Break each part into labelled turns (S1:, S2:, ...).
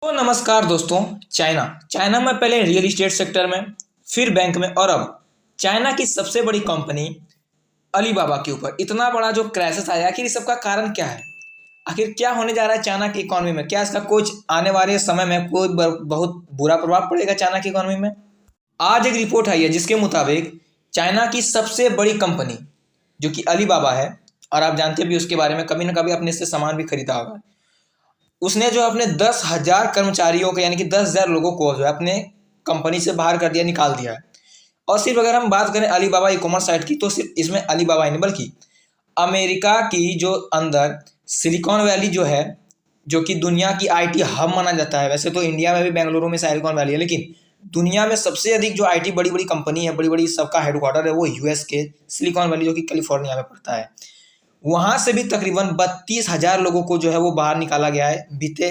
S1: तो नमस्कार दोस्तों। चाइना चाइना में पहले रियल इस्टेट सेक्टर में, फिर बैंक में, और अब चाइना की सबसे बड़ी कंपनी अलीबाबा के ऊपर इतना बड़ा जो क्राइसिस आया। आखिर इस सब का कारण क्या है? आखिर क्या होने जा रहा है चाइना की इकोनॉमी में? क्या इसका कुछ आने वाले समय में कोई बहुत बुरा प्रभाव पड़ेगा चाइना की इकोनॉमी में? आज एक रिपोर्ट आई है जिसके मुताबिक चाइना की सबसे बड़ी कंपनी जो कि अलीबाबा है, और आप जानते भी उसके बारे में, कभी ना कभी आपने इससे सामान भी खरीदा होगा। उसने जो अपने 10,000 कर्मचारियों को, यानी कि 10,000 लोगों को जो है अपने कंपनी से बाहर कर दिया, निकाल दिया है। और सिर्फ अगर हम बात करें अलीबाबा ई कॉमर्स साइट की, तो सिर्फ इसमें अलीबाबा ही नहीं बल्कि अमेरिका की जो अंदर सिलिकॉन वैली जो है, जो कि दुनिया की आईटी हब माना जाता है। वैसे तो इंडिया में भी बेंगलुरु में सिलिकॉन वैली है, लेकिन दुनिया में सबसे अधिक जो आईटी बड़ी बड़ी कंपनी है, बड़ी बड़ी सबका हेडक्वार्टर है, वो यूएस के सिलिकॉन वैली जो कि कैलिफोर्निया में पड़ता है। वहां से भी तकरीबन 32,000 लोगों को जो है वो बाहर निकाला गया है बीते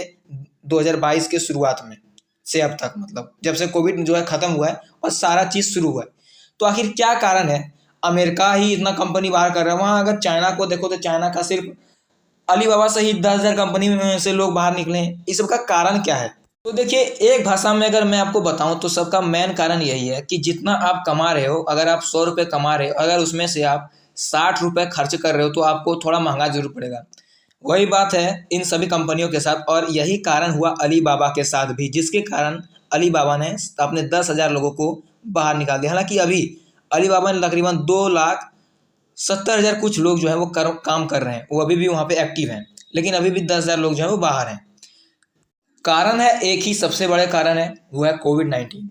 S1: 2022 के शुरुआत में से अब तक, मतलब जब से कोविड जो है खत्म हुआ है और सारा चीज शुरू हुआ है। तो आखिर क्या कारण है? अमेरिका ही इतना कंपनी बाहर कर रहा है, वहां अगर चाइना को देखो तो चाइना का सिर्फ अलीबाबा से ही 10,000 कंपनी में से लोग बाहर निकले हैं। इस सब का कारण क्या है? तो देखिए, एक भाषा में अगर मैं आपको बताऊं तो सबका मेन कारण यही है कि जितना आप कमा रहे हो, अगर आप 100 रुपये कमा रहे हो, अगर उसमें से आप 60 रुपये खर्च कर रहे हो तो आपको थोड़ा महंगा जरूर पड़ेगा। वही बात है इन सभी कंपनियों के साथ, और यही कारण हुआ अलीबाबा के साथ भी, जिसके कारण अलीबाबा ने अपने 10,000 लोगों को बाहर निकाल दिया। हालांकि अभी अलीबाबा ने तकरीबन 2,70,000 कुछ लोग जो है वो काम कर रहे हैं, वो अभी भी वहाँ पे एक्टिव हैं, लेकिन अभी भी 10,000 लोग जो है वो बाहर हैं। कारण है एक ही, सबसे बड़े कारण है वो है कोविड-19।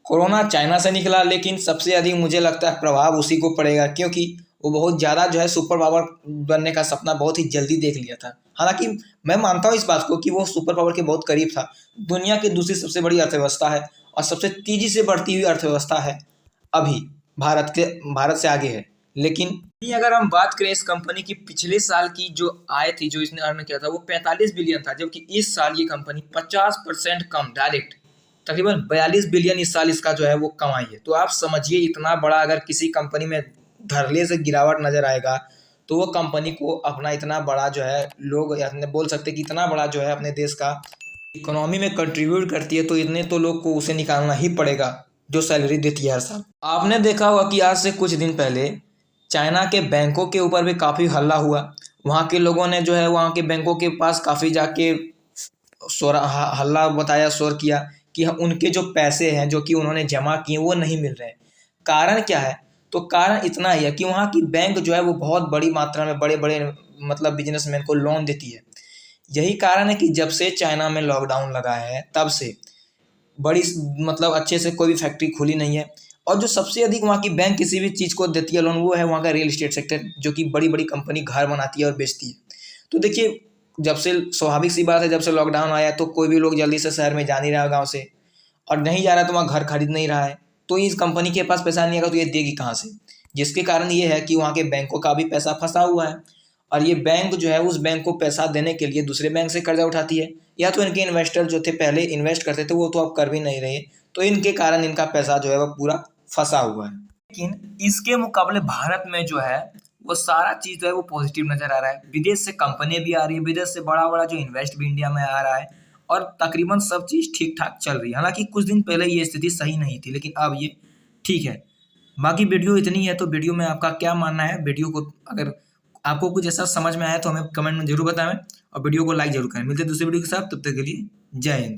S1: कोरोना चाइना से निकला, लेकिन सबसे अधिक मुझे लगता है प्रभाव उसी को पड़ेगा, क्योंकि वो बहुत ज़्यादा जो है सुपर पावर बनने का सपना बहुत ही जल्दी देख लिया था। हालांकि मैं मानता हूँ इस बात को कि वो सुपर पावर के बहुत करीब था। दुनिया की दूसरी सबसे बड़ी अर्थव्यवस्था है और सबसे तेजी से बढ़ती हुई अर्थव्यवस्था है अभी, भारत से आगे है। लेकिन अगर हम बात करें इस कंपनी की पिछले साल की जो आय थी, जो इसने अर्न किया था, वो 45 बिलियन था, जबकि इस साल ये कंपनी 50% कम, डायरेक्ट तकरीबन 42 बिलियन इस साल इसका जो है वो कमाई है। तो आप समझिए, इतना बड़ा अगर किसी कंपनी में धरले से गिरावट नजर आएगा, तो वो कंपनी को अपना इतना बड़ा जो है, लोग अपने बोल सकते कि इतना बड़ा जो है अपने देश का इकोनॉमी में कंट्रीब्यूट करती है, तो इतने तो लोग को उसे निकालना ही पड़ेगा जो सैलरी देती है हर साल। आपने देखा होगा कि आज से कुछ दिन पहले चाइना के बैंकों के ऊपर भी काफ़ी हल्ला हुआ। वहाँ के लोगों ने जो है वहाँ के बैंकों के पास काफ़ी जाके शोर हल्ला बताया, शोर किया कि उनके जो पैसे हैं जो कि उन्होंने जमा किए वो नहीं मिल रहे हैं। कारण क्या है? तो कारण इतना ही है कि वहाँ की बैंक जो है वो बहुत बड़ी मात्रा में बड़े बड़े मतलब बिजनेसमैन को लोन देती है। यही कारण है कि जब से चाइना में लॉकडाउन लगा है तब से बड़ी मतलब अच्छे से कोई भी फैक्ट्री खुली नहीं है। और जो सबसे अधिक वहाँ की बैंक किसी भी चीज़ को देती है लोन, वो है वहाँ का रियल इस्टेट सेक्टर, जो कि बड़ी बड़ी कंपनी घर बनाती है और बेचती है। तो देखिए, जब से स्वाभाविक सी बात है, जब से लॉकडाउन आया तो कोई भी लोग जल्दी से शहर में जा नहीं रहा गाँव से, और नहीं जा रहा तो वहाँ घर खरीद नहीं रहा है। तो इस कंपनी के पास पैसा नहीं आएगा तो ये देगी कहाँ से? जिसके कारण ये है कि वहाँ के बैंकों का भी पैसा फंसा हुआ है, और ये बैंक जो है उस बैंक को पैसा देने के लिए दूसरे बैंक से कर्जा उठाती है, या तो इनके इन्वेस्टर जो थे पहले इन्वेस्ट करते थे वो तो अब कर भी नहीं रहे, तो इनके कारण इनका पैसा जो है वो पूरा फंसा हुआ है। लेकिन इसके मुकाबले भारत में जो है वो सारा चीज़ जो है वो पॉजिटिव नज़र आ रहा है। विदेश से कंपनी भी आ रही है, विदेश से बड़ा बड़ा जो इन्वेस्ट भी इंडिया में आ रहा है, और तकरीबन सब चीज़ ठीक ठाक चल रही है। हालांकि कुछ दिन पहले ये स्थिति सही नहीं थी, लेकिन अब ये ठीक है। बाकी वीडियो इतनी है, तो वीडियो में आपका क्या मानना है? वीडियो को अगर आपको कुछ ऐसा समझ में आया तो हमें कमेंट में जरूर बताएं, और वीडियो को लाइक जरूर करें। मिलते हैं दूसरी वीडियो के साथ, तब तक के लिए जय हिंद।